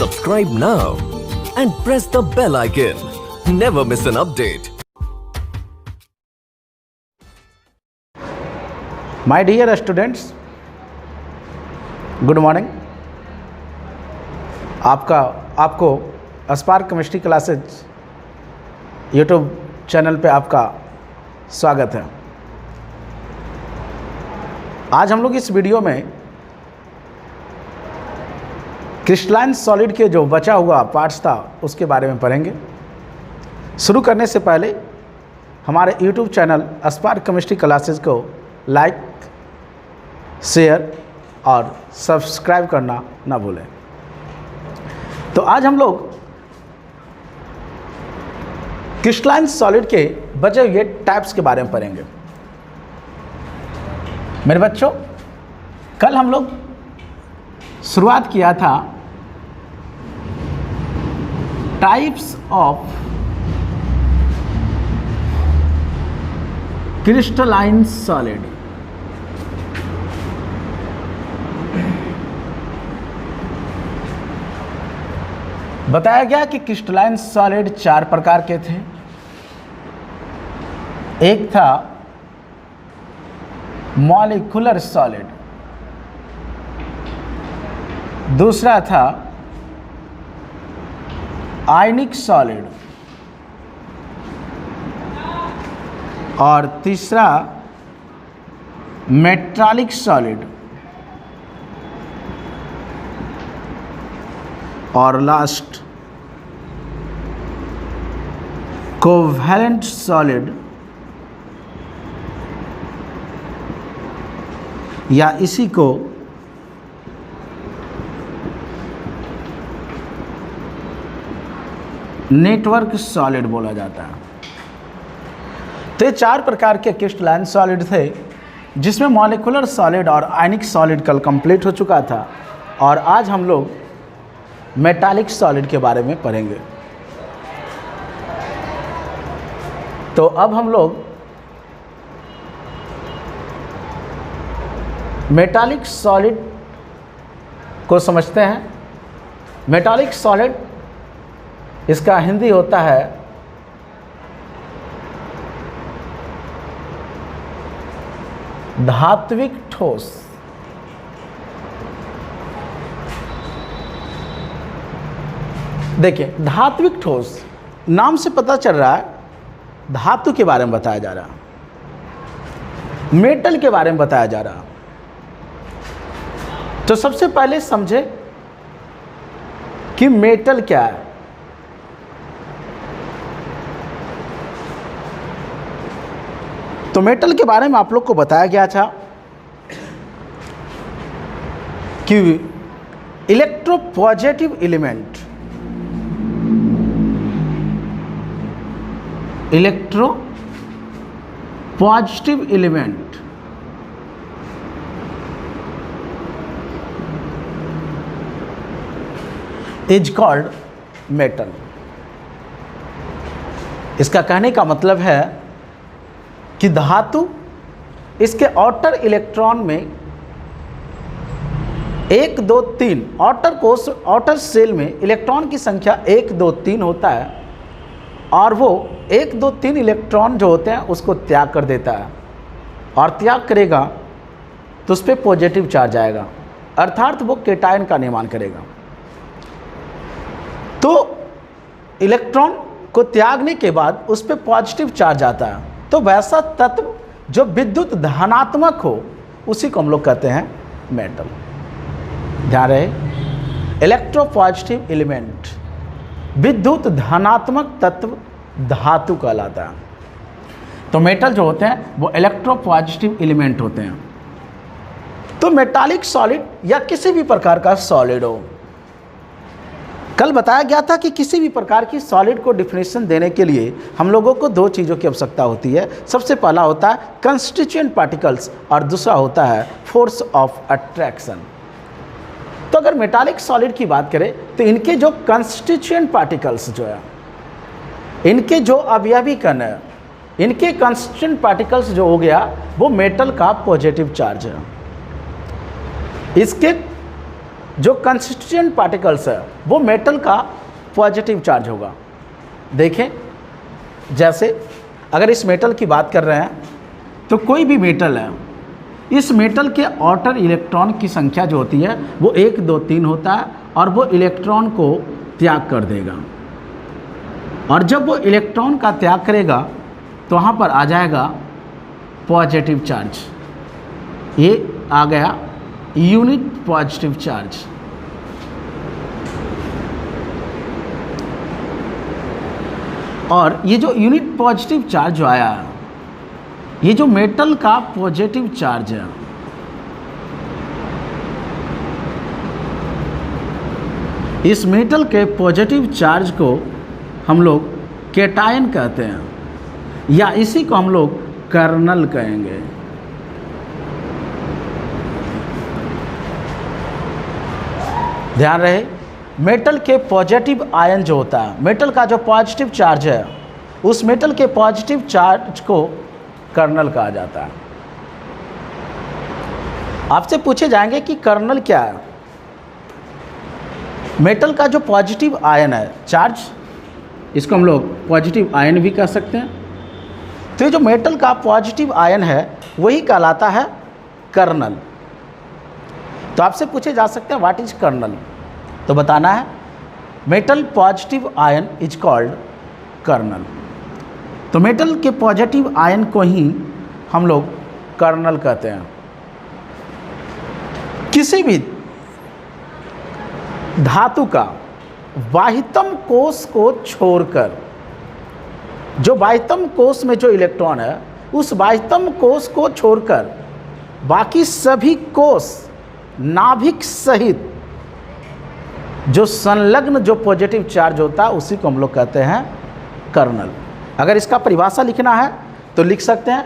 Subscribe now and press the bell icon. Never miss an update. My dear students, good morning. आपको Spark Chemistry Classes YouTube channel पे आपका स्वागत है। आज हम लोग इस वीडियो में क्रिस्टलाइन सॉलिड के जो बचा हुआ पार्ट्स था उसके बारे में पढ़ेंगे। शुरू करने से पहले हमारे YouTube channel spark Chemistry classes को लाइक, शेयर और सब्सक्राइब करना ना भूलें। तो आज हम लोग क्रिस्टलाइन सॉलिड के बचे हुए टाइप्स के बारे में पढ़ेंगे। मेरे बच्चों, कल हम लोग शुरुआत किया था टाइप्स ऑफ क्रिस्टलाइन सॉलिड। बताया गया कि क्रिस्टलाइन सॉलिड 4 प्रकार के थे। एक था मॉलिक्यूलर सॉलिड, दूसरा था आयनिक सॉलिड और तीसरा मेटालिक सॉलिड और लास्ट कोवैलेंट सॉलिड या इसी को नेटवर्क सॉलिड बोला जाता है। तो ये 4 प्रकार के क्रिस्टलाइन सॉलिड थे, जिसमें मॉलिक्यूलर सॉलिड और आयनिक सॉलिड कल कंप्लीट हो चुका था और आज हम लोग मेटालिक सॉलिड के बारे में पढ़ेंगे। तो अब हम लोग मेटालिक सॉलिड को समझते हैं। मेटालिक सॉलिड, इसका हिंदी होता है धात्विक ठोस। देखिए, धात्विक ठोस नाम से पता चल रहा है धातु के बारे में बताया जा रहा, मेटल के बारे में बताया जा रहा। तो सबसे पहले समझे कि मेटल क्या है। तो मेटल के बारे में आप लोग को बताया गया था कि electropositive element, electropositive element is called metal. इसका कहने का मतलब है कि धातु इसके आउटर इलेक्ट्रॉन में 1, 2, 3 आउटर सेल में इलेक्ट्रॉन की संख्या 1, 2, 3 होता है और वो 1, 2, 3 इलेक्ट्रॉन जो होते हैं उसको त्याग कर देता है और त्याग करेगा तो उस पर पॉजिटिव चार्ज आएगा, अर्थात वो केटायन का निर्माण करेगा। तो इलेक्ट्रॉन को त्यागने के बाद उस पर पॉजिटिव चार्ज आता है। तो वैसा तत्व जो विद्युत धनात्मक हो उसी को हम लोग कहते हैं मेटल। ध्यान रहे, इलेक्ट्रोपॉजिटिव एलिमेंट, विद्युत धनात्मक तत्व धातु कहलाता है। तो मेटल जो होते हैं वो इलेक्ट्रोपॉजिटिव एलिमेंट होते हैं। तो मेटालिक सॉलिड या किसी भी प्रकार का सॉलिड हो, कल बताया गया था कि किसी भी प्रकार की सॉलिड को डिफिनेशन देने के लिए हम लोगों को 2 चीज़ों की आवश्यकता होती है। सबसे पहला होता है कंस्टिट्यूएंट पार्टिकल्स और दूसरा होता है फोर्स ऑफ अट्रैक्शन। तो अगर मेटालिक सॉलिड की बात करें तो इनके जो कंस्टिट्यूएंट पार्टिकल्स जो है, इनके जो अवयवी कण है, इनके कंस्टिट्यूएंट पार्टिकल्स जो हो गया वो मेटल का पॉजिटिव चार्ज है। इसके जो कंस्टिट्यूएंट पार्टिकल्स है वो मेटल का पॉजिटिव चार्ज होगा। देखें, जैसे अगर इस मेटल की बात कर रहे हैं तो कोई भी मेटल है, इस मेटल के आउटर इलेक्ट्रॉन की संख्या जो होती है वो 1 2 3 होता है और वो इलेक्ट्रॉन को त्याग कर देगा। और जब वो इलेक्ट्रॉन का त्याग करेगा तो वहाँ पर आ जाएगा पॉजिटिव चार्ज। ये आ गया यूनिट पॉजिटिव चार्ज। और ये जो यूनिट पॉजिटिव चार्ज जो आया है, ये जो मेटल का पॉजिटिव चार्ज है, इस मेटल के पॉजिटिव चार्ज को हम लोग कैटायन कहते हैं या इसी को हम लोग कर्नल कहेंगे। ध्यान रहे, मेटल के पॉजिटिव आयन जो होता है, मेटल का जो पॉजिटिव चार्ज है, उस मेटल के पॉजिटिव चार्ज को कर्नल कहा जाता है। आपसे पूछे जाएंगे कि कर्नल क्या है। मेटल का जो पॉजिटिव आयन है चार्ज, इसको हम लोग पॉजिटिव आयन भी कह सकते हैं। तो ये जो मेटल का पॉजिटिव आयन है वही कहलाता है कर्नल। तो आपसे पूछे जा सकते हैं व्हाट इज कर्नल, तो बताना है metal positive ion is called kernel. तो मेटल के पॉजिटिव आयन को ही हम लोग कर्नल कहते हैं। किसी भी धातु का बाह्यतम कोष को छोड़कर, जो बाह्यतम कोष में जो इलेक्ट्रॉन है उस बाह्यतम कोष को छोड़कर बाकी सभी कोष नाभिक सहित जो संलग्न जो पॉजिटिव चार्ज होता है उसी को हम लोग कहते हैं कर्नल। अगर इसका परिभाषा लिखना है तो लिख सकते हैं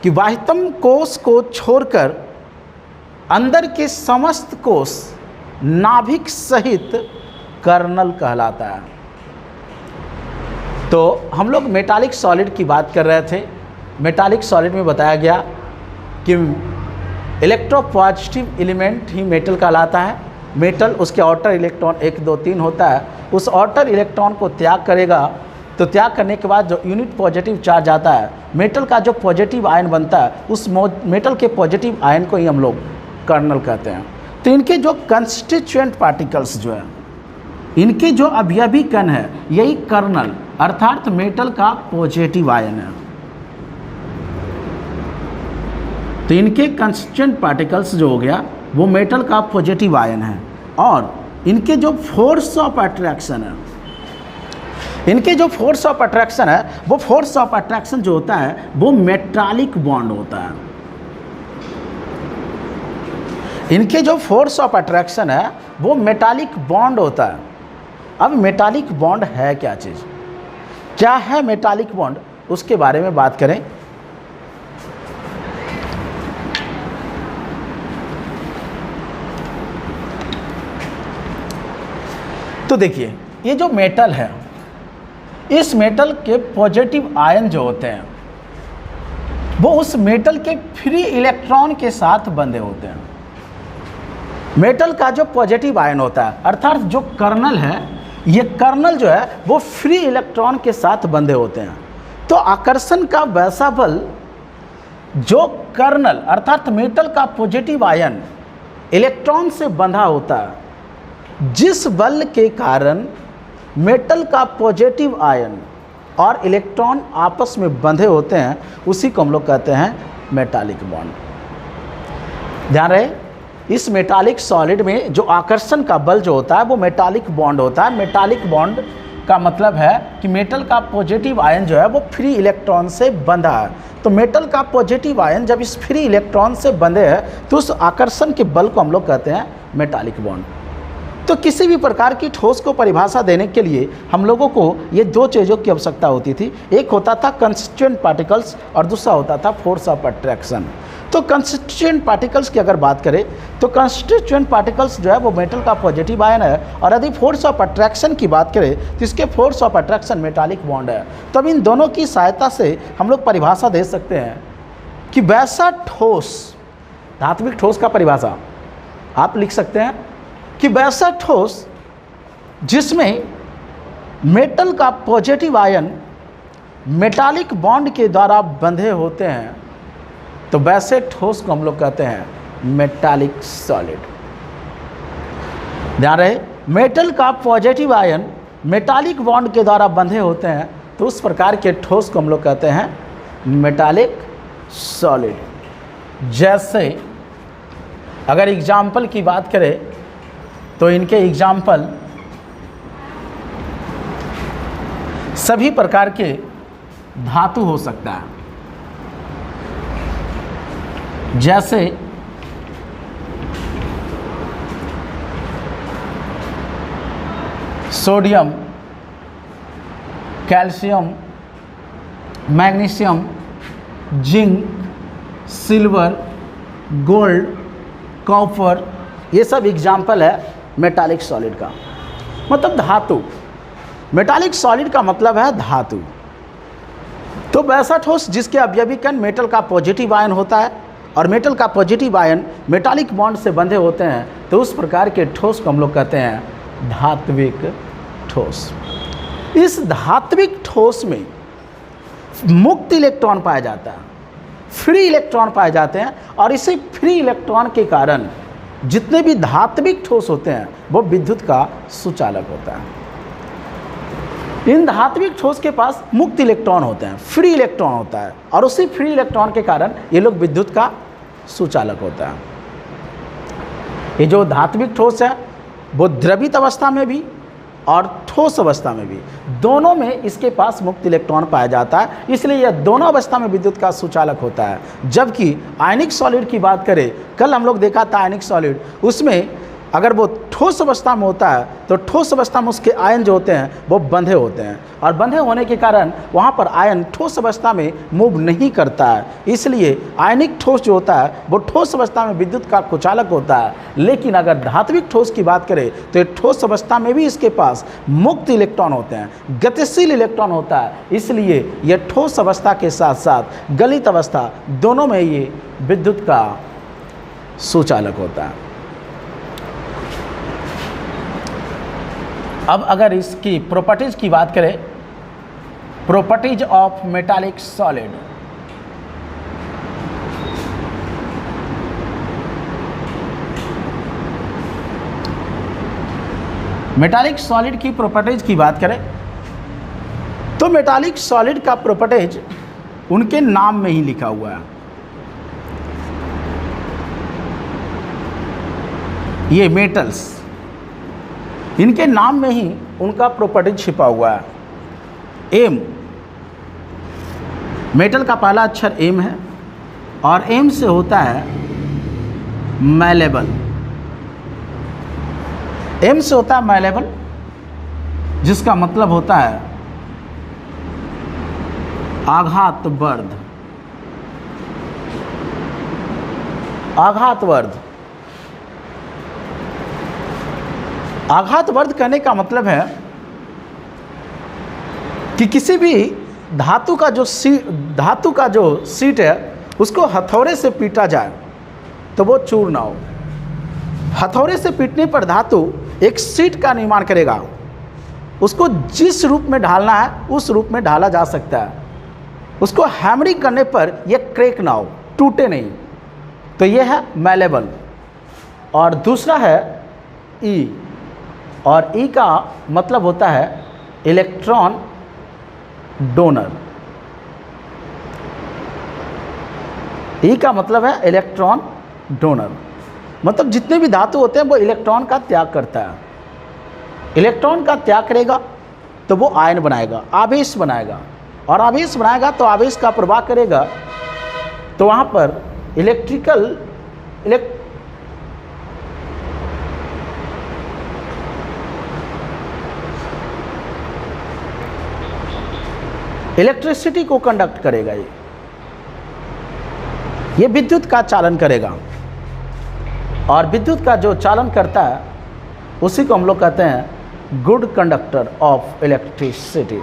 कि बाह्यतम कोष को छोड़कर अंदर के समस्त कोष नाभिक सहित कर्नल कहलाता है। तो हम लोग मेटालिक सॉलिड की बात कर रहे थे। मेटालिक सॉलिड में बताया गया कि इलेक्ट्रोपॉजिटिव एलिमेंट ही मेटल कहलाता है। मेटल, उसके आउटर इलेक्ट्रॉन 1 2 3 होता है, उस आउटर इलेक्ट्रॉन को त्याग करेगा तो त्याग करने के बाद जो यूनिट पॉजिटिव चार्ज आता है, मेटल का जो पॉजिटिव आयन बनता है उस मेटल के पॉजिटिव आयन को ही हम लोग कर्नल कहते हैं। तो इनके जो कंस्टिट्यूएंट पार्टिकल्स जो है, इनके जो अवयवी कण है, यही कर्नल अर्थात मेटल का पॉजिटिव आयन है। तो इनके कंस्टिट्यूएंट पार्टिकल्स जो हो गया वो मेटल का पॉजिटिव आयन है। और इनके जो फोर्स ऑफ अट्रैक्शन है, इनके जो फोर्स ऑफ अट्रैक्शन है, वो फोर्स ऑफ अट्रैक्शन जो होता है वो मेटालिक बॉन्ड होता है। इनके जो फोर्स ऑफ अट्रैक्शन है वो मेटालिक बॉन्ड होता है। अब मेटालिक बॉन्ड है क्या चीज़, क्या है मेटालिक बॉन्ड, उसके बारे में बात करें। तो देखिए, ये जो मेटल है, इस मेटल के पॉजिटिव आयन जो होते हैं वो उस मेटल के फ्री इलेक्ट्रॉन के साथ बंधे होते हैं। मेटल का जो पॉजिटिव आयन होता है अर्थात जो कर्नल है, ये कर्नल जो है वो फ्री इलेक्ट्रॉन के साथ बंधे होते हैं। तो आकर्षण का वैसा बल जो कर्नल अर्थात मेटल का पॉजिटिव आयन इलेक्ट्रॉन से बंधा होता है, जिस बल के कारण मेटल का पॉजिटिव आयन और इलेक्ट्रॉन आपस में बंधे होते हैं, उसी को हम लोग कहते हैं मेटालिक बॉन्ड। ध्यान रहे, इस मेटालिक सॉलिड में जो आकर्षण का बल जो होता है वो मेटालिक बॉन्ड होता है। मेटालिक बॉन्ड का मतलब है कि मेटल का पॉजिटिव आयन जो है वो फ्री इलेक्ट्रॉन से बंधा है। तो मेटल का पॉजिटिव आयन जब इस फ्री इलेक्ट्रॉन से बंधे हैं तो उस आकर्षण के बल को हम लोग कहते हैं मेटालिक बॉन्ड। तो किसी भी प्रकार की ठोस को परिभाषा देने के लिए हम लोगों को ये दो चीज़ों की आवश्यकता होती थी। एक होता था कंस्टिट्यूएंट पार्टिकल्स और दूसरा होता था फोर्स ऑफ अट्रैक्शन। तो कंस्टिट्यूएंट पार्टिकल्स की अगर बात करें तो कंस्टिट्यूएंट पार्टिकल्स जो है वो मेटल का पॉजिटिव आयन है, और यदि फोर्स ऑफ अट्रैक्शन की बात करें तो इसके force of attraction metallic bond है। तब इन दोनों की सहायता से हम लोग परिभाषा दे सकते हैं कि वैसा ठोस, धात्विक ठोस का परिभाषा आप लिख सकते हैं कि वैसा ठोस जिसमें मेटल का पॉजिटिव आयन मेटालिक बॉन्ड के द्वारा बंधे होते हैं, तो वैसे ठोस को हम लोग कहते हैं मेटालिक सॉलिड। ध्यान रहे, मेटल का पॉजिटिव आयन मेटालिक बॉन्ड के द्वारा बंधे होते हैं, तो उस प्रकार के ठोस को हम लोग कहते हैं मेटालिक सॉलिड। जैसे अगर एग्जाम्पल की बात करें तो इनके एग्जाम्पल सभी प्रकार के धातु हो सकता है। जैसे sodium, calcium, magnesium, zinc, silver, gold, copper, ये सब एग्जाम्पल है मेटालिक सॉलिड का। मतलब धातु, मेटालिक सॉलिड का मतलब है धातु। तो वैसा ठोस जिसके अवयवी कण मेटल का पॉजिटिव आयन होता है और मेटल का पॉजिटिव आयन मेटालिक बॉन्ड से बंधे होते हैं, तो उस प्रकार के ठोस को हम लोग कहते हैं धात्विक ठोस। इस धात्विक ठोस में मुक्त इलेक्ट्रॉन पाया जाता है, फ्री इलेक्ट्रॉन पाए जाते हैं, और इसी फ्री इलेक्ट्रॉन के कारण जितने भी धात्विक ठोस होते हैं वो विद्युत का सुचालक होता है। इन धात्विक ठोस के पास मुक्त इलेक्ट्रॉन होते हैं, फ्री इलेक्ट्रॉन होता है, और उसी फ्री इलेक्ट्रॉन के कारण ये लोग विद्युत का सुचालक होता है। ये जो धात्विक ठोस है वो द्रवित अवस्था में भी और ठोस अवस्था में भी, दोनों में इसके पास मुक्त इलेक्ट्रॉन पाया जाता है, इसलिए यह दोनों अवस्था में विद्युत का सुचालक होता है। जबकि आयनिक सॉलिड की बात करें, कल हम लोग देखा था आयनिक सॉलिड, उसमें अगर वो ठोस अवस्था में होता है तो ठोस अवस्था में उसके आयन जो होते हैं वो बंधे होते हैं, और बंधे होने के कारण वहाँ पर आयन ठोस अवस्था में मूव नहीं करता है, इसलिए आयनिक ठोस जो होता है वो ठोस अवस्था में विद्युत का कुचालक होता है। लेकिन अगर धात्विक ठोस की बात करें तो ये ठोस अवस्था में भी इसके पास मुक्त इलेक्ट्रॉन होते हैं, गतिशील इलेक्ट्रॉन होता है, इसलिए यह ठोस अवस्था के साथ साथ गलित अवस्था दोनों में ये विद्युत का सुचालक होता है। अब अगर इसकी प्रॉपर्टीज की बात करें, properties of metallic solid. Metallic solid की प्रॉपर्टीज की बात करें तो मेटालिक सॉलिड का प्रॉपर्टीज उनके नाम में ही लिखा हुआ है। ये मेटल्स, इनके नाम में ही उनका प्रॉपर्टी छिपा हुआ है। एम, मेटल का पहला अक्षर एम है, और एम से होता है मैलेबल। एम से होता है मैलेबल, जिसका मतलब होता है आघातवर्ध। आघातवर्ध, आघातवर्ध कहने का मतलब है कि किसी भी धातु का जो सीट है उसको हथौड़े से पीटा जाए तो वो चूर ना हो। हथौड़े से पीटने पर धातु एक सीट का निर्माण करेगा, उसको जिस रूप में ढालना है उस रूप में ढाला जा सकता है। उसको हैमरिंग करने पर यह क्रेक ना हो, टूटे नहीं। तो यह है मैलेबल। और दूसरा है ई, और ई का मतलब होता है इलेक्ट्रॉन डोनर। ई का मतलब है इलेक्ट्रॉन डोनर, मतलब जितने भी धातु होते हैं वो इलेक्ट्रॉन का त्याग करता है। इलेक्ट्रॉन का त्याग करेगा तो वो आयन बनाएगा, आवेश बनाएगा, और आवेश बनाएगा तो आवेश का प्रवाह करेगा, तो वहाँ पर इलेक्ट्रिसिटी को कंडक्ट करेगा। ये विद्युत का चालन करेगा, और विद्युत का जो चालन करता है उसी को हम लोग कहते हैं गुड कंडक्टर ऑफ इलेक्ट्रिसिटी।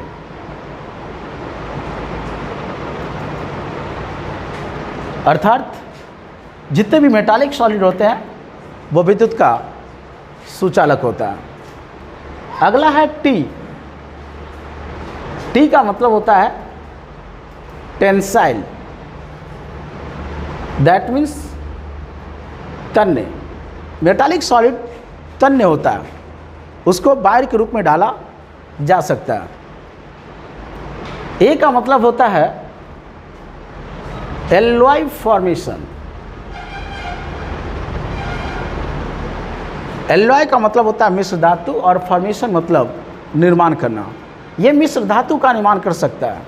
अर्थात जितने भी मेटालिक सॉलिड होते हैं वो विद्युत का सुचालक होता है। अगला है टी। टी का मतलब होता है टेंसाइल, दैट मीन्स तन्य। मेटालिक सॉलिड तन्य होता है, उसको वायर के रूप में डाला जा सकता है। ए का मतलब होता है एलॉय फॉर्मेशन। एलॉय का मतलब होता है मिश्र धातु और फॉर्मेशन मतलब निर्माण करना। ये मिश्र धातु का निर्माण कर सकता है।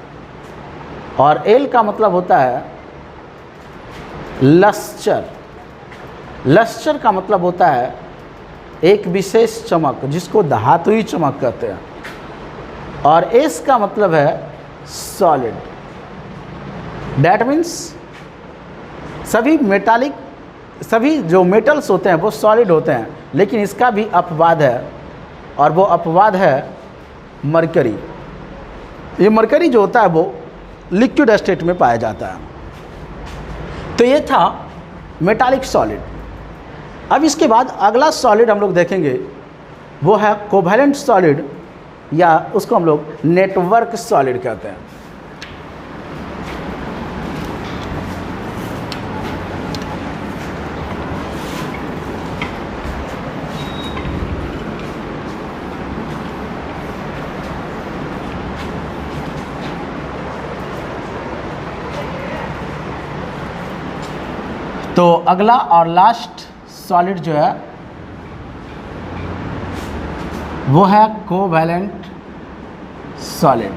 और एल का मतलब होता है लस्चर। लस्चर का मतलब होता है एक विशेष चमक, जिसको धातुई चमक कहते हैं। और एस का मतलब है सॉलिड, दैट मीन्स सभी जो मेटल्स होते हैं वो सॉलिड होते हैं, लेकिन इसका भी अपवाद है, और वो अपवाद है मरकरी। ये मरकरी जो होता है वो लिक्विड स्टेट में पाया जाता है। तो ये था मेटालिक सॉलिड। अब इसके बाद अगला सॉलिड हम लोग देखेंगे, वो है कोवैलेंट सॉलिड, या उसको हम लोग नेटवर्क सॉलिड कहते हैं। तो अगला और लास्ट सॉलिड जो है वो है कोवैलेंट सॉलिड,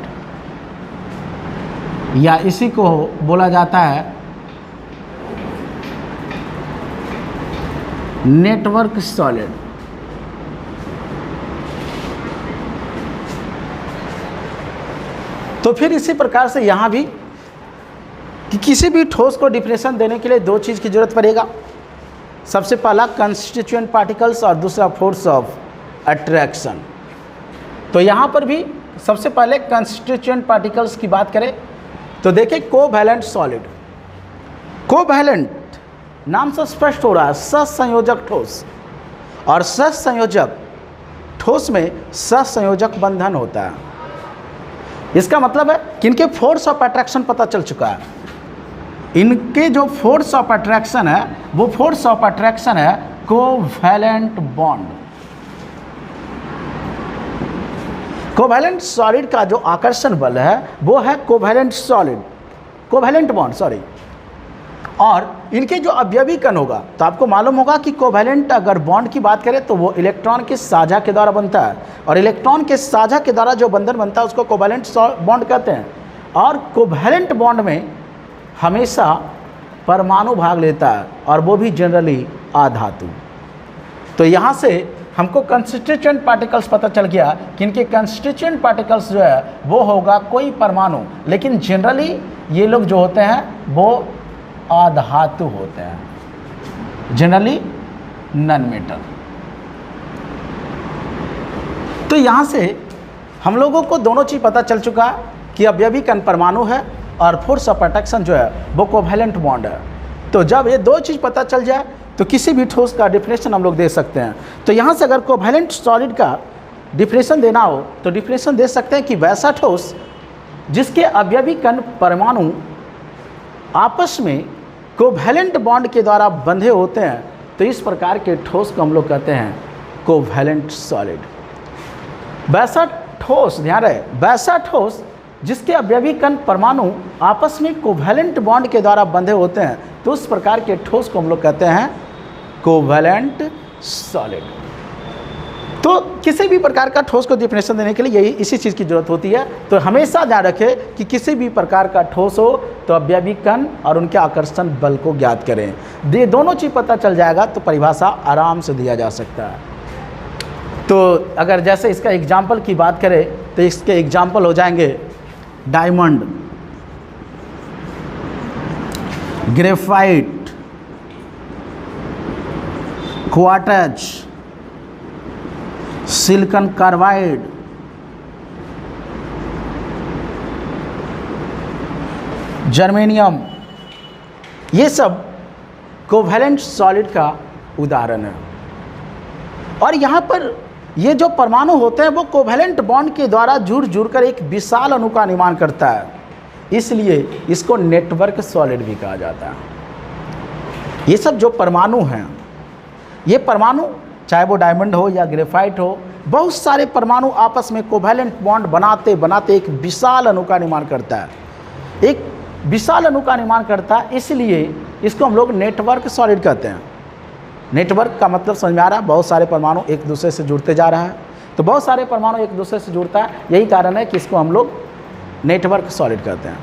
या इसी को बोला जाता है नेटवर्क सॉलिड। तो फिर इसी प्रकार से यहाँ भी कि किसी भी ठोस को डिफिनेशन देने के लिए दो चीज़ की जरूरत पड़ेगा। सबसे पहला कंस्टिट्यूएंट पार्टिकल्स और दूसरा फोर्स ऑफ अट्रैक्शन। तो यहाँ पर भी सबसे पहले कंस्टिट्यूएंट पार्टिकल्स की बात करें तो देखिए कोवैलेंट सॉलिड। कोवैलेंट नाम से स्पष्ट हो रहा है सहसंयोजक ठोस, और सहसंयोजक ठोस में सहसंयोजक बंधन होता है। इसका मतलब है कि इनके फोर्स ऑफ अट्रैक्शन पता चल चुका है। इनके जो फोर्स ऑफ अट्रैक्शन है वो फोर्स ऑफ अट्रैक्शन है कोवैलेंट बॉन्ड। कोवैलेंट सॉलिड का जो आकर्षण बल है वो है कोवैलेंट बॉन्ड सॉरी। और इनके जो अवयवी कण होगा, तो आपको मालूम होगा कि कोवैलेंट अगर बॉन्ड की बात करें तो वो इलेक्ट्रॉन के साझा के द्वारा बनता है, और इलेक्ट्रॉन के साझा के द्वारा जो बंधन बनता है उसको कोवैलेंट बॉन्ड कहते हैं। और कोवैलेंट बॉन्ड में हमेशा परमाणु भाग लेता है, और वो भी जनरली आधातु। तो यहाँ से हमको कंस्टिट्यूएंट पार्टिकल्स पता चल गया कि इनके कंस्टिट्यूएंट पार्टिकल्स जो है वो होगा कोई परमाणु, लेकिन जनरली ये लोग जो होते हैं वो आधातु होते हैं, जनरली नॉन मेटल। तो यहाँ से हम लोगों को दोनों चीज़ पता चल चुका है कि अवयवी कण परमाणु है और फोर्स ऑफ अट्रैक्शन जो है वो कोवैलेंट बॉन्ड है। तो जब ये दो चीज़ पता चल जाए तो किसी भी ठोस का डिफिनेशन हम लोग दे सकते हैं। तो यहाँ से अगर कोवैलेंट सॉलिड का डिफिनेशन देना हो तो डिफिनेशन दे सकते हैं कि वैसा ठोस जिसके अवयवी कण परमाणु आपस में कोवैलेंट बॉन्ड के द्वारा बंधे होते हैं, तो इस प्रकार के ठोस को हम लोग कहते हैं कोवैलेंट सॉलिड। वैसा ठोस, ध्यान रहे, वैसा ठोस जिसके अवयवी कण परमाणु आपस में कोवैलेंट बॉन्ड के द्वारा बंधे होते हैं, तो उस प्रकार के ठोस को हम लोग कहते हैं कोवैलेंट सॉलिड। तो किसी भी प्रकार का ठोस को डिफिनेशन देने के लिए यही इसी चीज़ की जरूरत होती है। तो हमेशा ध्यान रखें कि किसी भी प्रकार का ठोस हो तो अवयवी कण और उनके आकर्षण बल को ज्ञात करें। ये दोनों चीज़ पता चल जाएगा तो परिभाषा आराम से दिया जा सकता है। तो अगर जैसे इसका एग्जाम्पल की बात करें तो इसके एग्जाम्पल हो जाएंगे diamond, graphite, quartz, silicon carbide, germanium, ये सब कोवैलेंट सॉलिड का उदाहरण है। और यहाँ पर ये जो परमाणु होते हैं वो कोवेलेंट बॉन्ड के द्वारा जुड़ कर एक विशाल अणु का निर्माण करता है, इसलिए इसको नेटवर्क सॉलिड भी कहा जाता है। ये सब जो परमाणु हैं, ये परमाणु चाहे वो डायमंड हो या ग्रेफाइट हो, बहुत सारे परमाणु आपस में कोवेलेंट बॉन्ड बनाते बनाते एक विशाल अणु का निर्माण करता है, एक विशाल अणु का निर्माण करता है, इसलिए इसको हम लोग नेटवर्क सॉलिड कहते हैं। नेटवर्क का मतलब समझ में आ रहा है, बहुत सारे परमाणु एक दूसरे से जुड़ते जा रहा है, तो बहुत सारे परमाणु एक दूसरे से जुड़ता है, यही कारण है कि इसको हम लोग नेटवर्क सॉलिड कहते हैं।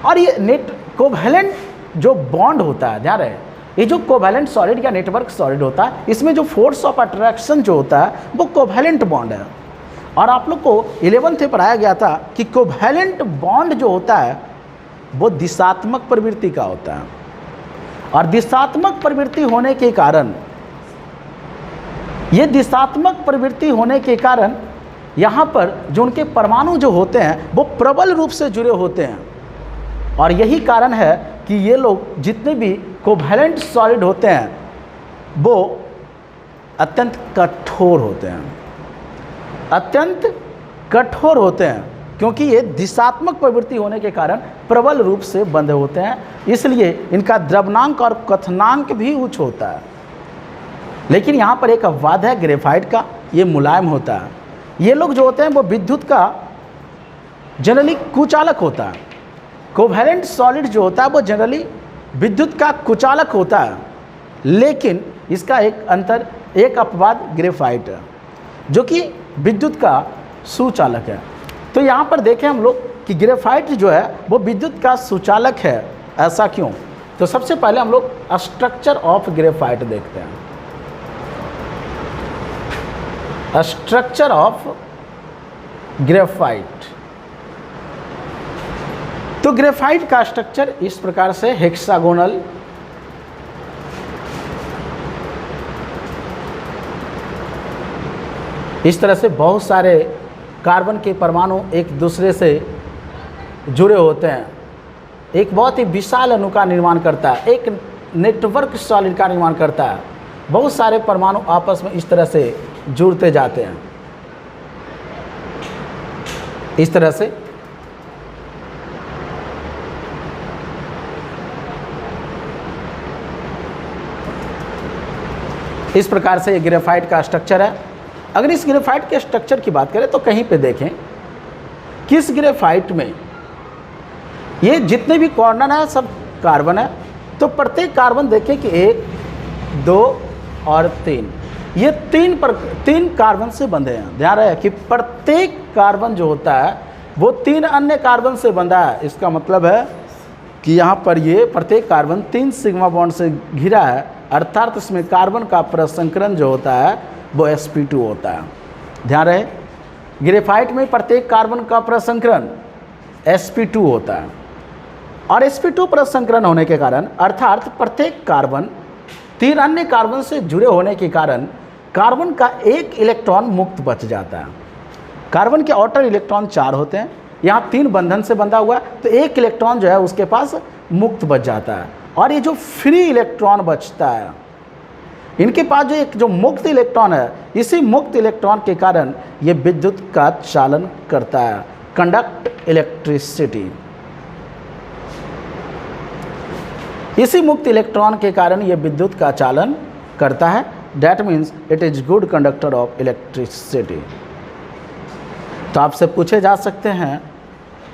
और ये कोवेलेंट जो बॉन्ड होता है, ध्यान रहे, ये जो कोवेलेंट सॉलिड या नेटवर्क सॉलिड होता है, इसमें जो फोर्स ऑफ अट्रैक्शन जो होता है वो कोवेलेंट बॉन्ड है। और आप लोग को 11th में पढ़ाया गया था कि कोवेलेंट बॉन्ड जो होता है वो दिशात्मक प्रवृत्ति का होता है, और दिशात्मक प्रवृत्ति होने के कारण, ये दिशात्मक प्रवृत्ति होने के कारण यहाँ पर जो उनके परमाणु जो होते हैं वो प्रबल रूप से जुड़े होते हैं, और यही कारण है कि ये लोग जितने भी कोवेलेंट सॉलिड होते हैं वो अत्यंत कठोर होते हैं, अत्यंत कठोर होते हैं, क्योंकि ये दिशात्मक प्रवृत्ति होने के कारण प्रबल रूप से बंधे होते हैं, इसलिए इनका द्रव्यनांक और कथनांक भी उच्च होता है। लेकिन यहाँ पर एक अपवाद है ग्रेफाइट का, ये मुलायम होता है। ये लोग जो होते हैं वो विद्युत का जनरली कुचालक होता है। कोवेलेंट सॉलिड जो होता है वो जनरली विद्युत का कुचालक होता है, लेकिन इसका एक अंतर, एक अपवाद ग्रेफाइट है जो कि विद्युत का सुचालक है। तो यहाँ पर देखें हम लोग कि ग्रेफाइट जो है वो विद्युत का सुचालक है, ऐसा क्यों? तो सबसे पहले हम लोग स्ट्रक्चर ऑफ ग्रेफाइट देखते हैं। स्ट्रक्चर ऑफ ग्रेफाइट, तो ग्रेफाइट का स्ट्रक्चर इस प्रकार से हेक्सागोनल, इस तरह से बहुत सारे कार्बन के परमाणु एक दूसरे से जुड़े होते हैं, एक बहुत ही विशाल अणु का निर्माण करता है, एक नेटवर्क सॉलिड का निर्माण करता है। बहुत सारे परमाणु आपस में इस तरह से जुड़ते जाते हैं, इस तरह से। इस प्रकार से ये ग्रेफाइट का स्ट्रक्चर है। अगर इस ग्रेफाइट के स्ट्रक्चर की बात करें तो कहीं पे देखें किस ग्रेफाइट में ये जितने भी कॉर्नर है सब कार्बन है, तो प्रत्येक कार्बन देखें कि 1, 2 और 3, ये तीन कार्बन से बंधे हैं। ध्यान रहे कि प्रत्येक कार्बन जो होता है वो 3 अन्य कार्बन से बंधा है। इसका मतलब है कि यहाँ पर ये प्रत्येक कार्बन 3 सिग्मा बॉन्ड से घिरा है, अर्थात इसमें कार्बन का प्रसंकरण जो होता है वो sp2 होता है। ध्यान रहे, ग्रेफाइट में प्रत्येक कार्बन का प्रसंकरण sp2 होता है, और sp2 प्रसंकरण होने के कारण, अर्थात प्रत्येक कार्बन 3 अन्य कार्बन से जुड़े होने के कारण कार्बन का 1 इलेक्ट्रॉन मुक्त बच जाता है। कार्बन के आउटर इलेक्ट्रॉन 4 होते हैं, यहाँ 3 बंधन से बंधा हुआ है, तो 1 इलेक्ट्रॉन जो है उसके पास मुक्त बच जाता है, और ये जो फ्री इलेक्ट्रॉन बचता है, इनके पास जो एक जो मुक्त इलेक्ट्रॉन है, इसी मुक्त इलेक्ट्रॉन के कारण ये विद्युत का चालन करता है, कंडक्ट इलेक्ट्रिसिटी। इसी मुक्त इलेक्ट्रॉन के कारण ये विद्युत का चालन करता है, that means it is good conductor of electricity. तो आपसे पूछे जा सकते हैं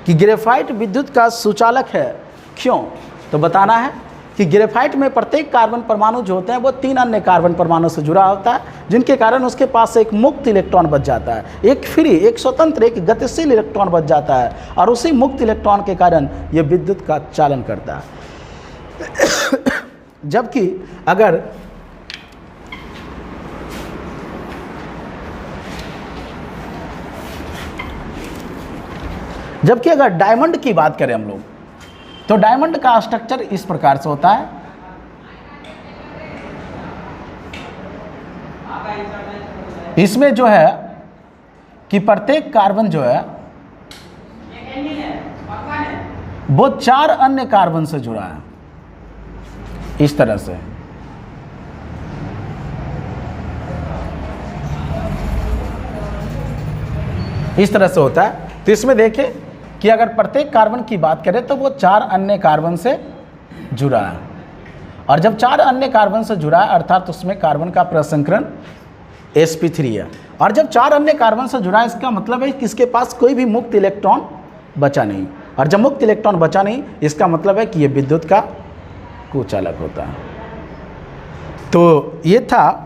कि ग्रेफाइट विद्युत का सुचालक है, क्यों? तो बताना है कि ग्रेफाइट में प्रत्येक कार्बन परमाणु जो होते हैं वो 3 अन्य कार्बन परमाणु से जुड़ा होता है, जिनके कारण उसके पास एक मुक्त इलेक्ट्रॉन बच जाता है, एक फ्री, एक स्वतंत्र, एक गतिशील इलेक्ट्रॉन बच जाता है, और उसी मुक्त इलेक्ट्रॉन के कारण ये विद्युत का चालन करता है। जबकि अगर डायमंड की बात करें हम लोग, तो डायमंड का स्ट्रक्चर इस प्रकार से होता है। इसमें जो है कि प्रत्येक कार्बन जो है वो 4 अन्य कार्बन से जुड़ा है, इस तरह से। इस तरह से होता है। तो इसमें देखें कि अगर प्रत्येक कार्बन की बात करें तो वो 4 अन्य कार्बन से जुड़ा है, और जब 4 अन्य कार्बन से जुड़ा है अर्थात उसमें कार्बन का प्रसंकरण sp3 है, और जब 4 अन्य कार्बन से जुड़ा है इसका मतलब है कि इसके पास कोई भी मुक्त इलेक्ट्रॉन बचा नहीं, और जब मुक्त इलेक्ट्रॉन बचा नहीं इसका मतलब है कि ये विद्युत का कुचालक होता है। तो ये था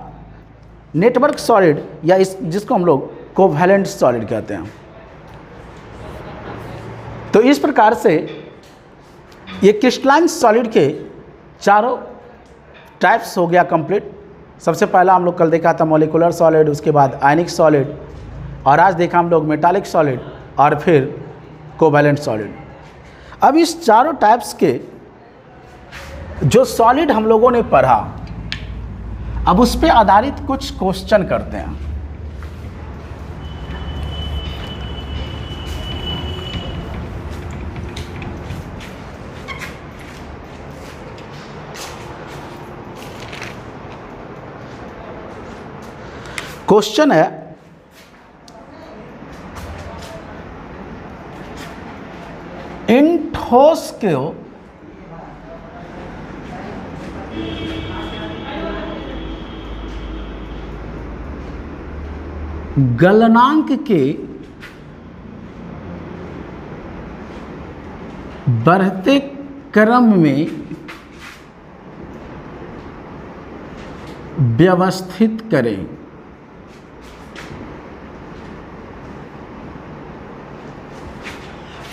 नेटवर्क सॉलिड, या इस जिसको हम लोग कोवैलेंट सॉलिड कहते हैं। तो इस प्रकार से ये क्रिस्टलाइन सॉलिड के चारों टाइप्स हो गया कंप्लीट। सबसे पहला हम लोग कल देखा था मॉलिक्यूलर सॉलिड, उसके बाद आयनिक सॉलिड, और आज देखा हम लोग मेटालिक सॉलिड, और फिर कोवैलेंट सॉलिड। अब इस चारों टाइप्स के जो सॉलिड हम लोगों ने पढ़ा, अब उस पर आधारित कुछ क्वेश्चन करते हैं। क्वेश्चन है, इन ठोस को गलनांक के बढ़ते क्रम में व्यवस्थित करें।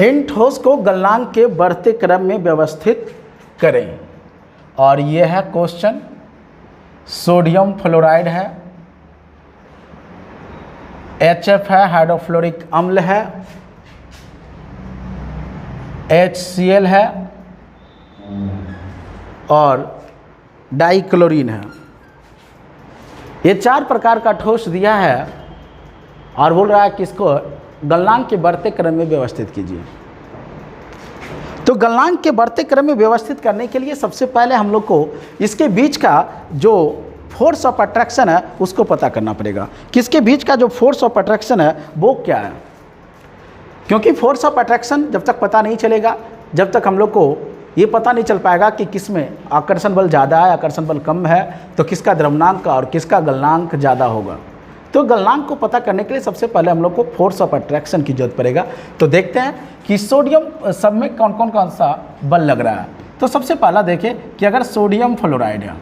इन ठोस को गलनांक के बढ़ते क्रम में व्यवस्थित करें, और यह है क्वेश्चन। सोडियम फ्लोराइड है, HF है, हाइड्रोफ्लोरिक अम्ल है, HCl है, और डाइक्लोरीन है। ये 4 प्रकार का ठोस दिया है और बोल रहा है कि इसको गलनांक के बढ़ते क्रम में व्यवस्थित कीजिए। तो गलनांक के बढ़ते क्रम में व्यवस्थित करने के लिए सबसे पहले हम लोग को इसके बीच का जो फोर्स ऑफ अट्रैक्शन है उसको पता करना पड़ेगा। किसके बीच का जो फोर्स ऑफ अट्रैक्शन है वो क्या है, क्योंकि फोर्स ऑफ अट्रैक्शन जब तक पता नहीं चलेगा, जब तक हम लोग को ये पता नहीं चल पाएगा कि किस में आकर्षण बल ज़्यादा है, आकर्षण बल कम है, तो किसका द्रव्यनांक और किसका गलनांक ज़्यादा होगा। तो गलनांक को पता करने के लिए सबसे पहले हम लोग को फोर्स ऑफ अट्रैक्शन की जरूरत पड़ेगा। तो देखते हैं कि सोडियम सब में कौन सा बल लग रहा है। तो सबसे पहला देखें कि अगर सोडियम फ्लोराइड है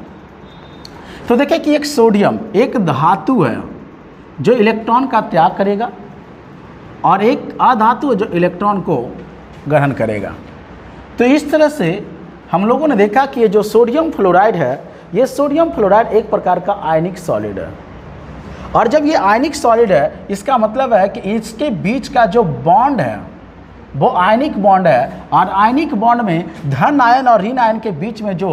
तो देखें कि एक सोडियम एक धातु है जो इलेक्ट्रॉन का त्याग करेगा, और एक अधातु है जो इलेक्ट्रॉन को ग्रहण करेगा। तो इस तरह से हम लोगों ने देखा कि ये जो सोडियम फ्लोराइड है, ये सोडियम फ्लोराइड एक प्रकार का आयनिक सॉलिड है, और जब ये आयनिक सॉलिड है इसका मतलब है कि इसके बीच का जो बॉन्ड है वो आयनिक बॉन्ड है, और आयनिक बॉन्ड में धन आयन और ऋण आयन के बीच में जो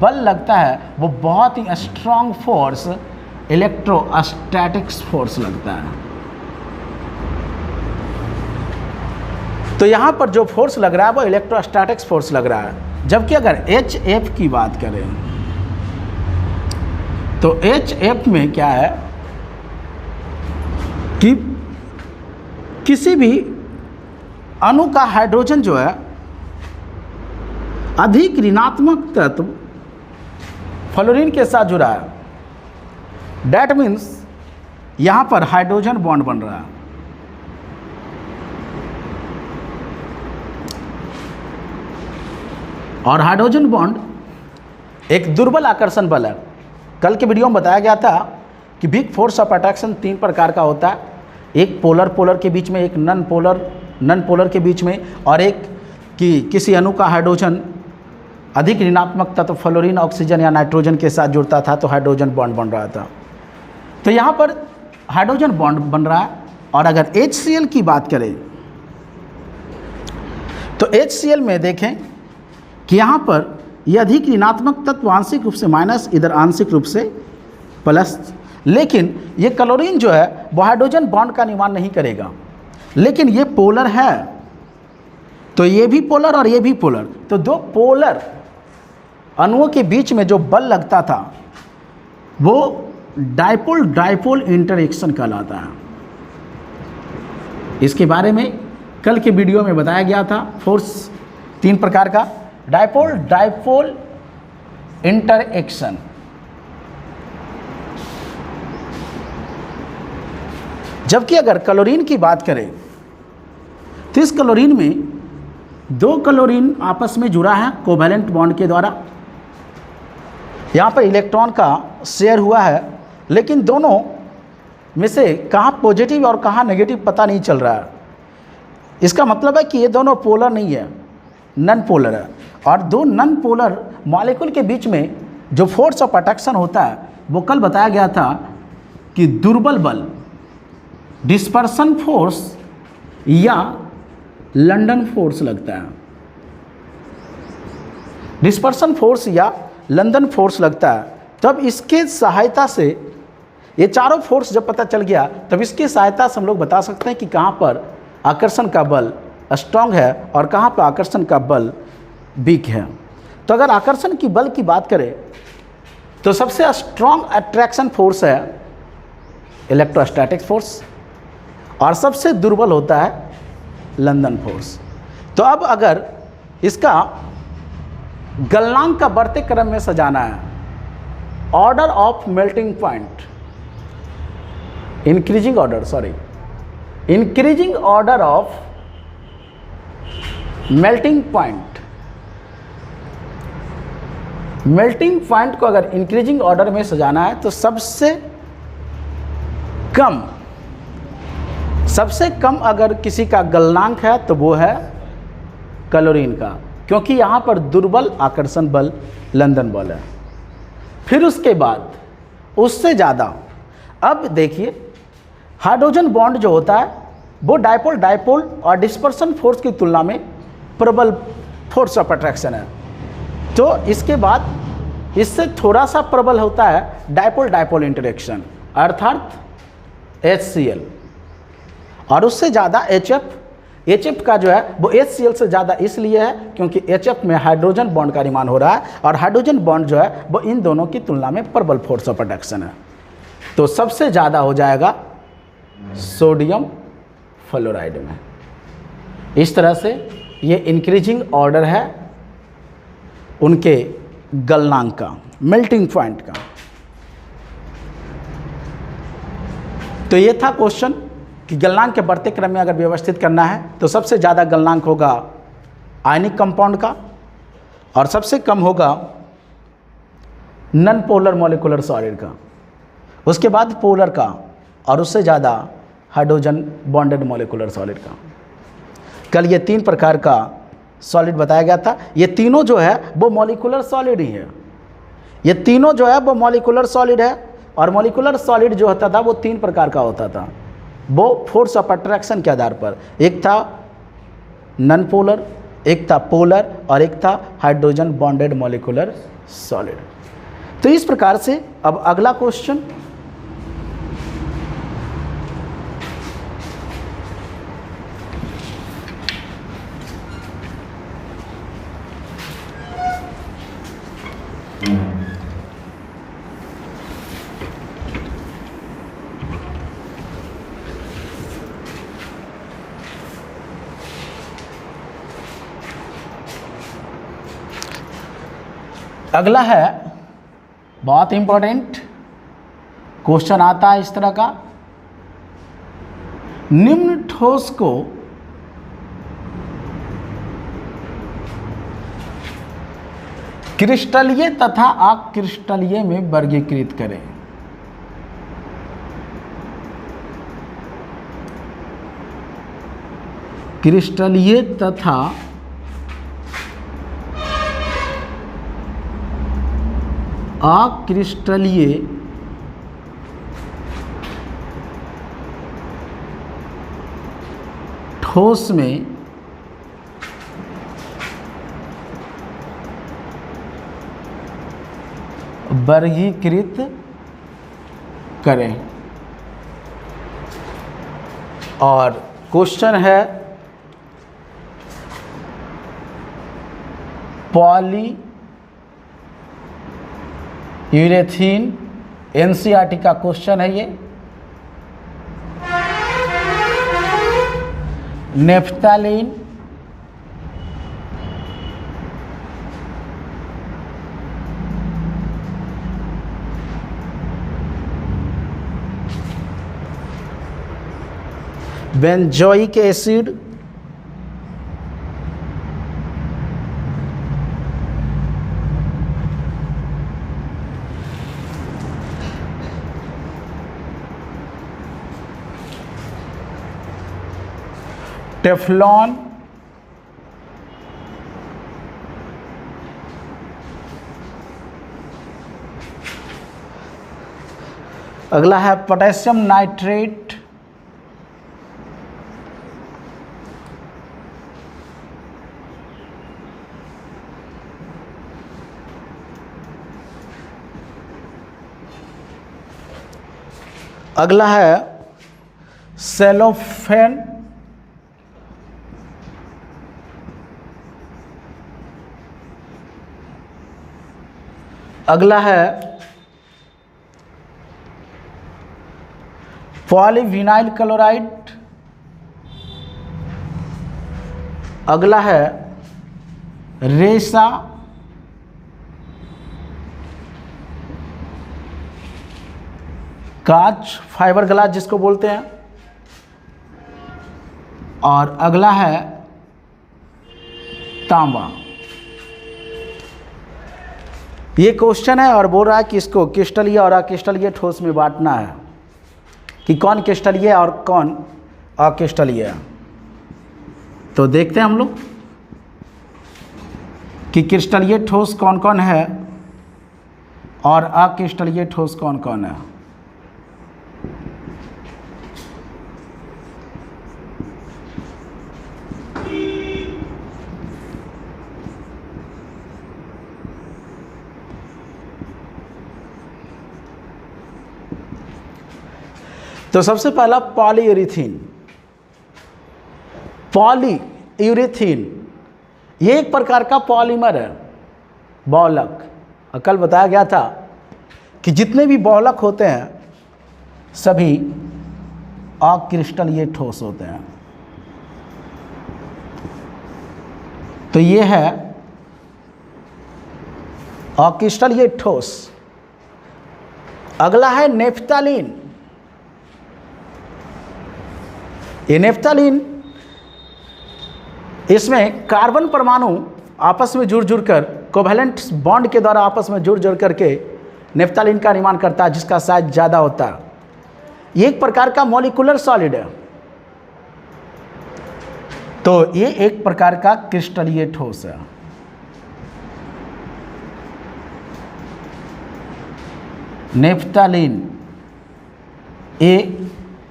बल लगता है वो बहुत ही स्ट्रॉन्ग फोर्स इलेक्ट्रोस्टैटिक्स फोर्स लगता है। तो यहाँ पर जो फोर्स लग रहा है वो इलेक्ट्रोस्टैटिक्स फोर्स लग रहा है। जबकि अगर HF की बात करें तो HF में क्या है कि किसी भी अणु का हाइड्रोजन जो है अधिक ऋणात्मक तत्व फ्लोरीन के साथ जुड़ा है। डैट मीन्स यहाँ पर हाइड्रोजन बॉन्ड बन रहा है, और हाइड्रोजन बॉन्ड एक दुर्बल आकर्षण बल है। कल के वीडियो में बताया गया था कि बिग फोर्स ऑफ अट्रैक्शन 3 प्रकार का होता है, एक पोलर के बीच में, एक नॉन पोलर के बीच में, और एक कि किसी अणु का हाइड्रोजन अधिक ऋणात्मक तत्व फ्लोरीन ऑक्सीजन या नाइट्रोजन के साथ जुड़ता था तो हाइड्रोजन बॉन्ड बन रहा था। तो यहाँ पर हाइड्रोजन बॉन्ड बन रहा है। और अगर HCl की बात करें तो HCl में देखें कि यहाँ पर यह अधिक ऋणात्मक तत्व आंशिक रूप से माइनस, इधर आंशिक रूप से प्लस, लेकिन ये क्लोरीन जो है वो हाइड्रोजन बॉन्ड का निर्माण नहीं करेगा, लेकिन ये पोलर है, तो ये भी पोलर और ये भी पोलर, तो 2 पोलर अणुओं के बीच में जो बल लगता था वो डाइपोल इंटरेक्शन कहलाता है। इसके बारे में कल के वीडियो में बताया गया था। फोर्स 3 प्रकार का, डायपोल, डायपोल इंटरएक्शन, जबकि अगर क्लोरीन की बात करें तो इस क्लोरीन में 2 क्लोरीन आपस में जुड़ा है कोवैलेंट बॉन्ड के द्वारा। यहाँ पर इलेक्ट्रॉन का शेयर हुआ है, लेकिन दोनों में से कहाँ पॉजिटिव और कहाँ नेगेटिव पता नहीं चल रहा है। इसका मतलब है कि ये दोनों पोलर नहीं है, नन पोलर है। और 2 नन पोलर मॉलिक्यूल के बीच में जो फोर्स ऑफ अट्रैक्शन होता है वो कल बताया गया था कि दुर्बल बल, डिस्पर्सन फोर्स या लंदन फोर्स लगता है। डिस्पर्सन फोर्स या लंदन फोर्स लगता है। तब इसके सहायता से ये चारों फोर्स जब पता चल गया तब इसकी सहायता से हम लोग बता सकते हैं कि कहाँ पर आकर्षण का बल स्ट्रांग है और कहाँ पर आकर्षण का बल वीक है। तो अगर आकर्षण की बल की बात करें तो सबसे स्ट्रांग अट्रैक्शन फोर्स है इलेक्ट्रोस्टैटिक फोर्स और सबसे दुर्बल होता है लंदन फोर्स। तो अब अगर इसका गलनांक का बढ़ते क्रम में सजाना है, order of melting point, increasing order of melting point, melting point को अगर इंक्रीजिंग ऑर्डर में सजाना है तो सबसे कम अगर किसी का गलनांक है तो वो है क्लोरीन का, क्योंकि यहाँ पर दुर्बल आकर्षण बल लंदन बल है। फिर उसके बाद उससे ज़्यादा, अब देखिए हाइड्रोजन बॉन्ड जो होता है वो डायपोल और डिस्पर्सन फोर्स की तुलना में प्रबल फोर्स ऑफ अट्रैक्शन है। तो इसके बाद इससे थोड़ा सा प्रबल होता है डायपोल इंटरेक्शन अर्थात HCl, और उससे ज़्यादा HF का जो है वो HCl से ज़्यादा इसलिए है क्योंकि HF में हाइड्रोजन बॉन्ड का निर्माण हो रहा है और हाइड्रोजन बॉन्ड जो है वो इन दोनों की तुलना में प्रबल फोर्स ऑफ अट्रैक्शन है। तो सबसे ज़्यादा हो जाएगा सोडियम फ्लोराइड में। इस तरह से ये इंक्रीजिंग ऑर्डर है उनके गलनांक का, मेल्टिंग पॉइंट का। तो ये था क्वेश्चन कि गलनांक के बढ़ते क्रम में अगर व्यवस्थित करना है तो सबसे ज़्यादा गलनांक होगा आयनिक कंपाउंड का और सबसे कम होगा नन पोलर मॉलिक्यूलर सॉलिड का, उसके बाद पोलर का और उससे ज़्यादा हाइड्रोजन बॉन्डेड मॉलिक्यूलर सॉलिड का। कल ये 3 प्रकार का सॉलिड बताया गया था। ये तीनों जो है वो मॉलिक्यूलर सॉलिड ही है, ये तीनों जो है वो मॉलिक्यूलर सॉलिड है। और मॉलिक्यूलर सॉलिड जो होता था वो 3 प्रकार का होता था, वो फोर्स ऑफ अट्रैक्शन के आधार पर। एक था नन पोलर, एक था पोलर और एक था हाइड्रोजन बॉन्डेड मॉलिक्यूलर सॉलिड। तो इस प्रकार से अब अगला क्वेश्चन, अगला है बहुत इंपॉर्टेंट क्वेश्चन आता है इस तरह का, निम्न ठोस को क्रिस्टलीय तथा अक्रिस्टलीय में वर्गीकृत करें। क्रिस्टलीय तथा अक्रिस्टलीय ठोस में वर्गीकृत करें। और क्वेश्चन है पॉली यूरेथीन, NCERT का क्वेश्चन है ये। नेफ्थैलीन, बेंजोइक एसिड, टेफ्लॉन, अगला है पोटेशियम नाइट्रेट, अगला है सेलोफेन, अगला है पॉलीविनाइल क्लोराइड, अगला है रेसा, कांच फाइबर ग्लास जिसको बोलते हैं, और अगला है तांबा। ये क्वेश्चन है और बोल रहा है कि इसको क्रिस्टलीय और अक्रिस्टलीय ठोस में बांटना है कि कौन क्रिस्टलीय और कौन अक्रिस्टलीय। तो देखते हैं हम लोग कि क्रिस्टलीय ठोस कौन कौन है और अक्रिस्टलीय ठोस कौन कौन है। तो सबसे पहला पॉलीयूरेथीन। पॉलीयूरेथीन ये एक प्रकार का पॉलीमर है, बहुलक। कल बताया गया था कि जितने भी बहुलक होते हैं सभी अक्रिस्टलीय ठोस होते हैं। तो ये है अक्रिस्टलीय ठोस। अगला है नेफ्थलीन। ये नेफ्थलीन, इसमें कार्बन परमाणु आपस में जुड़ कर कोवेलेंट बॉन्ड के द्वारा आपस में जुड़ करके नेफ्थलीन का निर्माण करता है, जिसका साइज ज़्यादा होता है। ये एक प्रकार का मॉलिक्यूलर सॉलिड है। तो ये एक प्रकार का क्रिस्टलीय ठोस है। नेफ्थलीन ये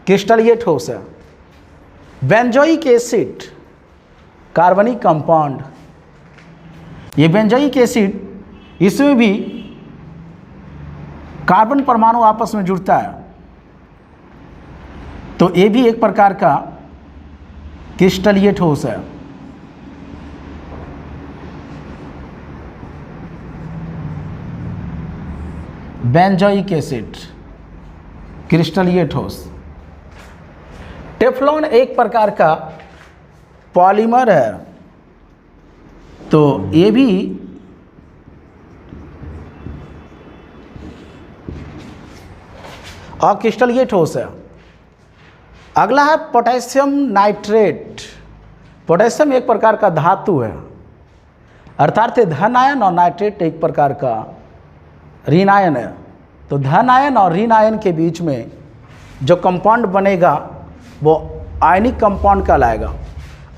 क्रिस्टलीय ठोस है। बेंजोइक एसिड कार्बनिक कंपाउंड। ये बेंजोइक एसिड, इसमें भी कार्बन परमाणु आपस में जुड़ता है। तो ये भी एक प्रकार का क्रिस्टलीय ठोस है। बेंजोइक एसिड क्रिस्टलीय ठोस। टेफ्लॉन एक प्रकार का पॉलीमर है। तो ये भी अक्रिस्टलीय ठोस है। अगला है पोटेशियम नाइट्रेट। पोटेशियम एक प्रकार का धातु है, अर्थात धन आयन और नाइट्रेट एक प्रकार का ऋण आयन है। तो धन आयन और ऋण आयन के बीच में जो कंपाउंड बनेगा वो आयनिक कंपाउंड कहलाएगा।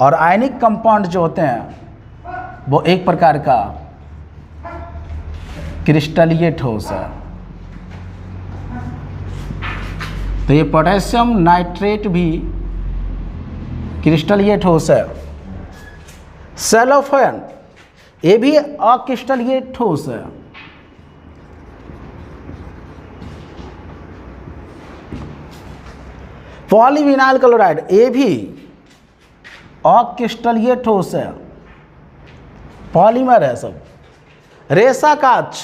और आयनिक कंपाउंड जो होते हैं वो एक प्रकार का क्रिस्टलीय ठोस है। तो ये पोटेशियम नाइट्रेट भी क्रिस्टलीय ठोस है। सेलोफेन ये भी अक्रिस्टलीय ठोस है। पॉलीविनाइल क्लोराइड ये भी अक्रिस्टलीय ठोस है, पॉलीमर है सब। रेसा कांच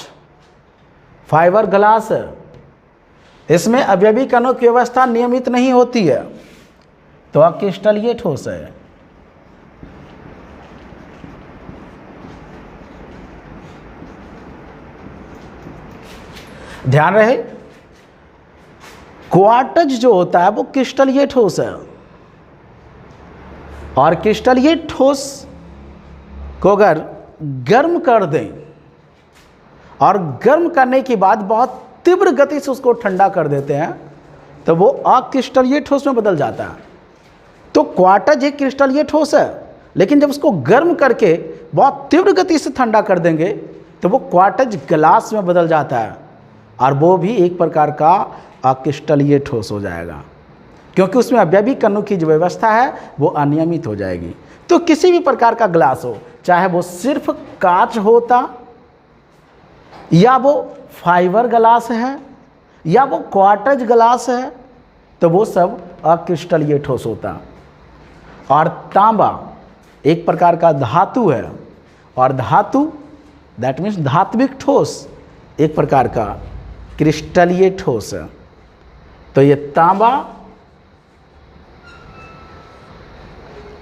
फाइबर ग्लास है। इसमें अवयवी कणों की व्यवस्था नियमित नहीं होती है, तो अक्रिस्टलीय ठोस है। ध्यान रहे, क्वार्टज जो होता है वो क्रिस्टलीय ठोस है, और क्रिस्टलीय ठोस को अगर गर्म कर दें और गर्म करने के बाद बहुत तीव्र गति से उसको ठंडा कर देते हैं तो वो अक्रिस्टलीय ठोस में बदल जाता है। तो क्वार्टज एक क्रिस्टलीय ठोस है, लेकिन जब उसको गर्म करके बहुत तीव्र गति से ठंडा कर देंगे तो वो क्वार्टज ग्लास में बदल जाता है, और वो भी एक प्रकार का अक्रिस्टलीय ठोस हो जाएगा, क्योंकि उसमें अवयवी कणों की जो व्यवस्था है वो अनियमित हो जाएगी। तो किसी भी प्रकार का ग्लास हो, चाहे वो सिर्फ कांच होता, या वो फाइबर ग्लास है, या वो क्वार्टज ग्लास है, तो वो सब अक्रिस्टलीय ठोस होता। और तांबा एक प्रकार का धातु है, और धातु दैट मीन्स धात्विक ठोस एक प्रकार का क्रिस्टलीय ठोस है। तो ये तांबा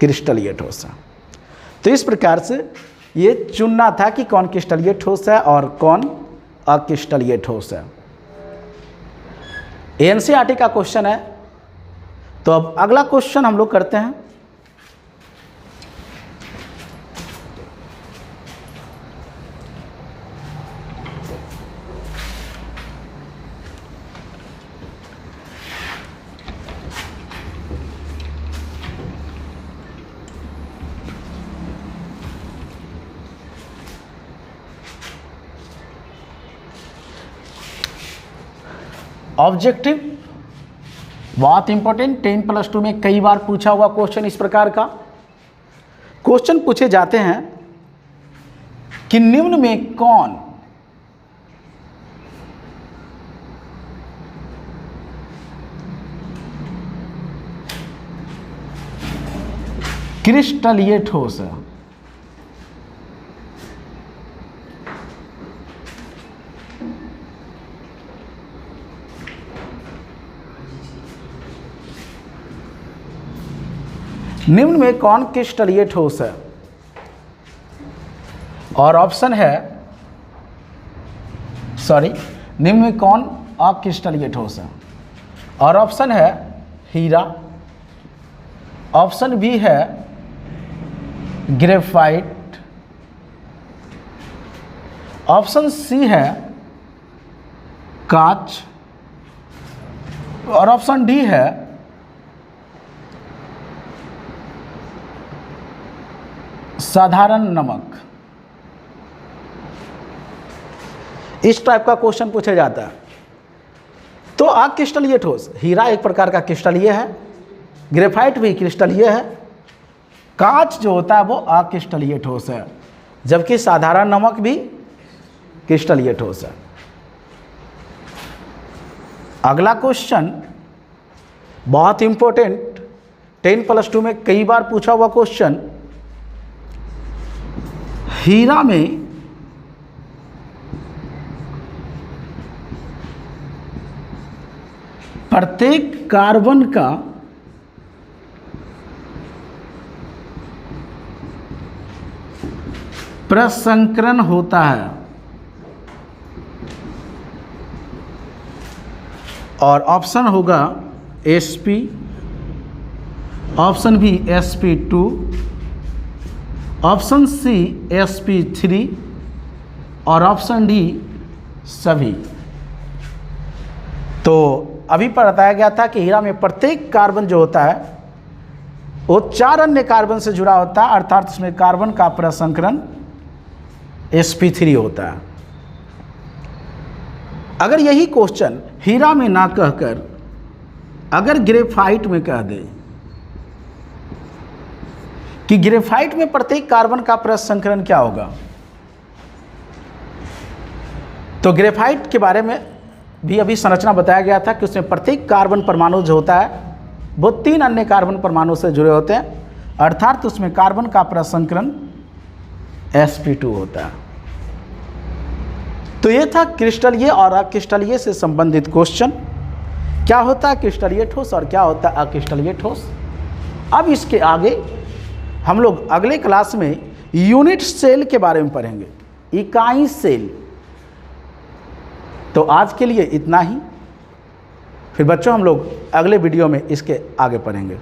क्रिस्टलीय ठोस है। तो इस प्रकार से ये चुनना था कि कौन क्रिस्टलीय ठोस है और कौन अक्रिस्टलीय ठोस है। एनसीईआरटी का क्वेश्चन है। तो अब अगला क्वेश्चन हम लोग करते हैं। ऑब्जेक्टिव बहुत इंपॉर्टेंट, 10+2 में कई बार पूछा हुआ क्वेश्चन इस प्रकार का क्वेश्चन पूछे जाते हैं कि निम्न में कौन क्रिस्टलीय ठोस है। निम्न में कौन क्रिस्टलीय ठोस है? और ऑप्शन है निम्न में कौन अक्रिस्टलीय ठोस है? और ऑप्शन है हीरा, ऑप्शन बी है ग्रेफाइट, ऑप्शन सी है कांच, और ऑप्शन डी है साधारण नमक। इस टाइप का क्वेश्चन पूछा जाता है। तो अक्रिस्टलीय ठोस, हीरा एक प्रकार का क्रिस्टलीय है, ग्रेफाइट भी क्रिस्टलीय है, कांच जो होता है वो अक्रिस्टलीय ठोस है, जबकि साधारण नमक भी क्रिस्टलीय ठोस है। अगला क्वेश्चन बहुत इंपॉर्टेंट, 10+2 में कई बार पूछा हुआ क्वेश्चन, हीरा में प्रत्येक कार्बन का प्रसंकरण होता है, और ऑप्शन होगा Sp, option B Sp2, option C Sp3 और ऑप्शन डी सभी। तो अभी पर बताया गया था कि हीरा में प्रत्येक कार्बन जो होता है वो 4 अन्य कार्बन से जुड़ा होता है, अर्थात उसमें कार्बन का प्रसंकरण Sp3 होता है। अगर यही क्वेश्चन हीरा में ना कहकर अगर ग्रेफाइट में कह दे कि ग्रेफाइट में प्रत्येक कार्बन का प्रसंकरण क्या होगा, तो ग्रेफाइट के बारे में भी अभी संरचना बताया गया था कि उसमें प्रत्येक कार्बन परमाणु जो होता है वो 3 अन्य कार्बन परमाणु से जुड़े होते हैं, अर्थात उसमें कार्बन का प्रसंकरण Sp2 होता है। तो ये था क्रिस्टलीय और अक्रिस्टलीय से संबंधित क्वेश्चन। क्या होता है क्रिस्टलीय ठोस और क्या होता है अक्रिस्टलीय ठोस। अब इसके आगे हम लोग अगले क्लास में यूनिट सेल के बारे में पढ़ेंगे, इकाई सेल। तो आज के लिए इतना ही। फिर बच्चों हम लोग अगले वीडियो में इसके आगे पढ़ेंगे।